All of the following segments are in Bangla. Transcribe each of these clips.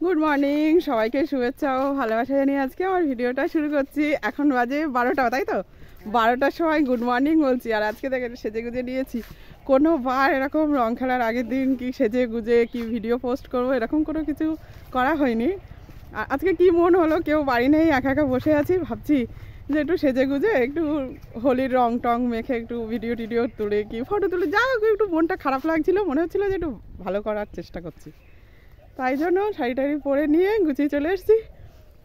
গুড মর্নিং, সবাইকে শুভেচ্ছা ও ভালোবাসা জানিয়ে আজকে আমার ভিডিওটা শুরু করছি। এখন বাজে 12টা, তাই তো? 12টার সময় গুড মর্নিং বলছি। আর আজকে দেখেন সেজে গুজে নিয়েছি। কোনোবার এরকম রং খেলার আগের দিন কি সেজে গুজে কি ভিডিও পোস্ট করবো এরকম কোনো কিছু করা হয়নি। আর আজকে কি মন হলো, কেউ বাড়ি নেই, একা একা বসে আছি, ভাবছি যে একটু সেজে গুজে একটু হোলির রং টং মেখে একটু ভিডিও টিডিও তুলে কি ফটো তুলে, যা হোক একটু মনটা খারাপ লাগছিল, মনে হচ্ছিলো যে একটু ভালো করার চেষ্টা করছি। তাই জন্য শাড়ি টাড়ি পরে নিয়ে গুছিয়ে চলে এসেছি।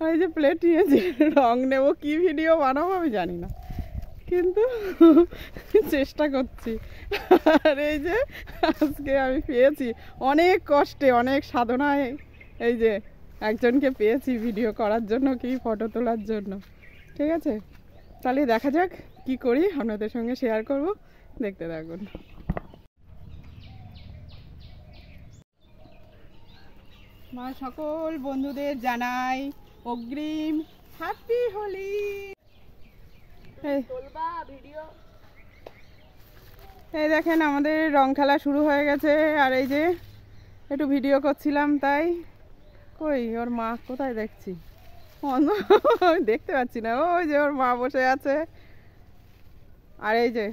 আর এই যে প্লেট নিয়েছি, রং নেবো, কি ভিডিও বানাবো আমি জানি না, কিন্তু চেষ্টা করছি। আর এই যে আজকে আমি পেয়েছি অনেক কষ্টে, অনেক সাধনায়, এই যে একজনকে পেয়েছি ভিডিও করার জন্য, কি ফটো তোলার জন্য। ঠিক আছে, তাহলে দেখা যাক কি করি, আপনাদের সঙ্গে শেয়ার করব, দেখতে থাকুন। মা সকল বন্ধুদের জানাই অগ্রিম হ্যাপি হোলি। এই দেখেন আমাদের রং খেলা শুরু হয়ে গেছে। আর এই যে একটু ভিডিও করছিলাম, তাই কই ওর মা কোথায় দেখছি, দেখতে পাচ্ছি না। ওই যে ওর মা বসে আছে, আর এই যে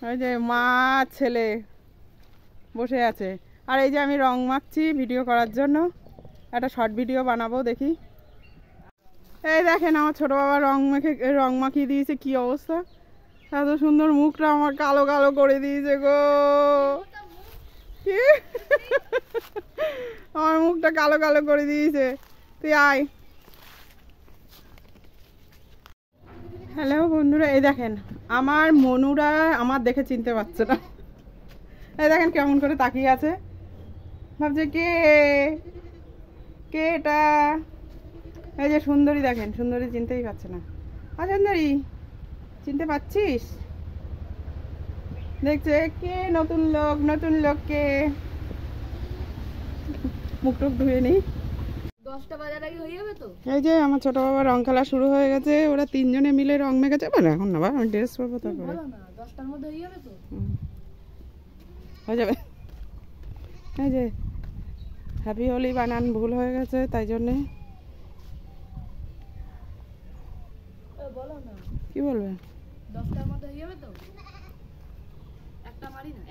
ওই যে মা ছেলে বসে আছে। আর এই যে আমি রং মাখছি ভিডিও করার জন্য, একটা শর্ট ভিডিও বানাবো, দেখি। এই দেখেন আমার ছোট বাবা রং মাখিয়ে দিয়েছে, কি অবস্থা, এত সুন্দর মুখটা আমার কালো কালো করে দিয়েছে গো। কি আমার মুখটা কালো কালো করে দিয়েছে। তুই আয়। হ্যালো বন্ধুরা, এই দেখেন আমার মনুরা আমার দেখে চিনতে পারছে না। এই দেখেন কেমন করে তাকিয়ে আছে, ভাবছে কে কে এটা। এই যে সুন্দরী, দেখেন সুন্দরী চিনতেই পারছে না। সুন্দরী চিনতে পারছিস? দেখছে কে, নতুন লোক, নতুন লোক কে। মুখ টুক ধুয়ে নেই। 10টা বাজার আগে হয়ে যাবে তো। এই যে আমার ছোট বাবা রং খেলা শুরু হয়ে গেছে, ওরা তিনজনে মিলে রং মেখেছে। মানে এখন না, আমি ড্রেস পরবো তারপরে। ভালো না, 10টার মধ্যে হয়ে যাবে তো। হয়ে যাবে। এই যে হ্যাপি হোলি বানান ভুল হয়ে গেছে, তাই জন্যে। বলো না, কি বলবে? 10টার মধ্যে হয়ে যাবে তো। একটা মারি না,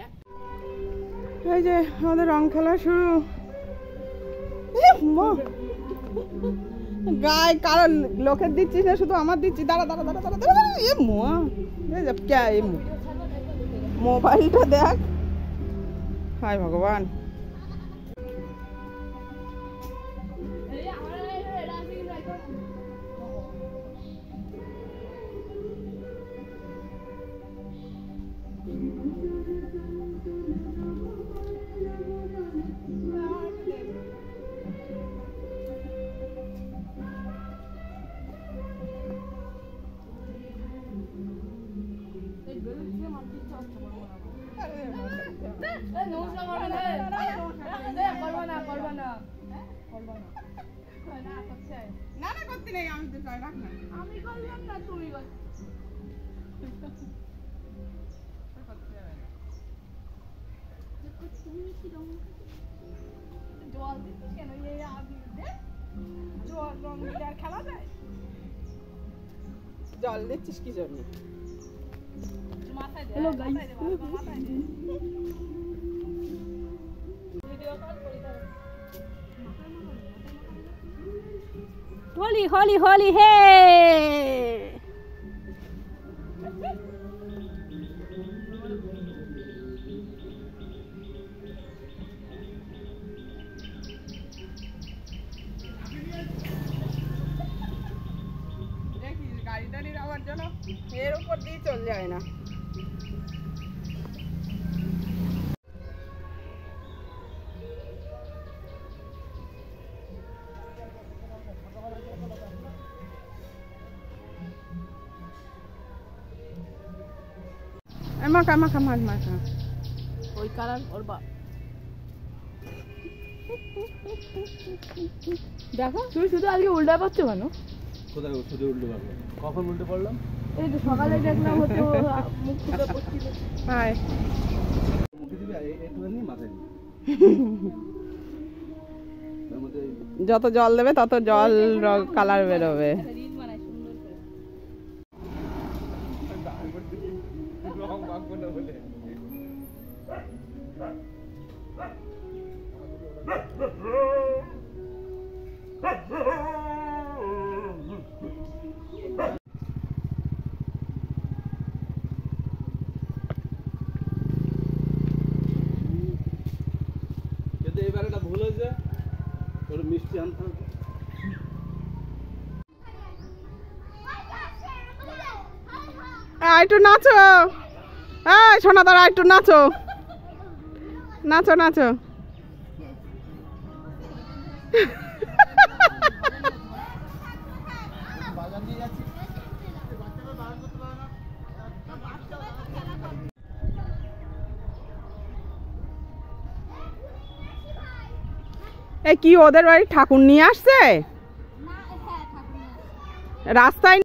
এই যে আমাদের রং খেলা শুরু। গায়ে কারণ লোকের দিচ্ছিস না, শুধু আমার দিচ্ছি। দাঁড়া দাঁড়া দাঁড়া দাঁড়া দাঁড়া, এ মোয়া মোবাইলটা দেখ। হায় ভগবান। না না করতে নেই, আমি তো চাই, রাখ না। আমি করলাম না, তুমি করছো। জল দিচ্ছিস কেন? এই আবির দে, জল রং দিলে আর খেলা যায়? জল দিচ্ছিস কি জন্য? মাথায় দে, মাথায় দে, মাথায় দে। ভিডিও কল করি তাহলে। হোলি হোলি হোলি হে। দেখিস গাড়ি টাড়ি যাওয়ার জন্য এর উপর দিয়ে চল যায় না। মাখা মাখা মাখ মাখা ওই কালার ওর বা দেখো, তুমি শুধু আজকে উল্টা পাচ্ছ কেন? কোথায় শুধু উল্টে পারবো? কখন উল্টে পড়লাম? এই তো সকালে দেখলাম হচ্ছে মুখ ফুটে পড়ছিল। হায় মুখে দিবি, একটু মাথায় দিবি। এর মধ্যে যত জল দেবে তত জল কালার বেরোবে। রিল বানাই সুন্দর করে। রং মাখবো না বলে। কিন্তু এবারে একটা ভুল হয়েছে, ওর মিষ্টি আনতে হবে। একটু নাচো, এই সোনা দাঁড়া, একটু নাচো নাচো নাচো। এ কি ওদের বাড়ি ঠাকুর নিয়ে আসছে রাস্তায়?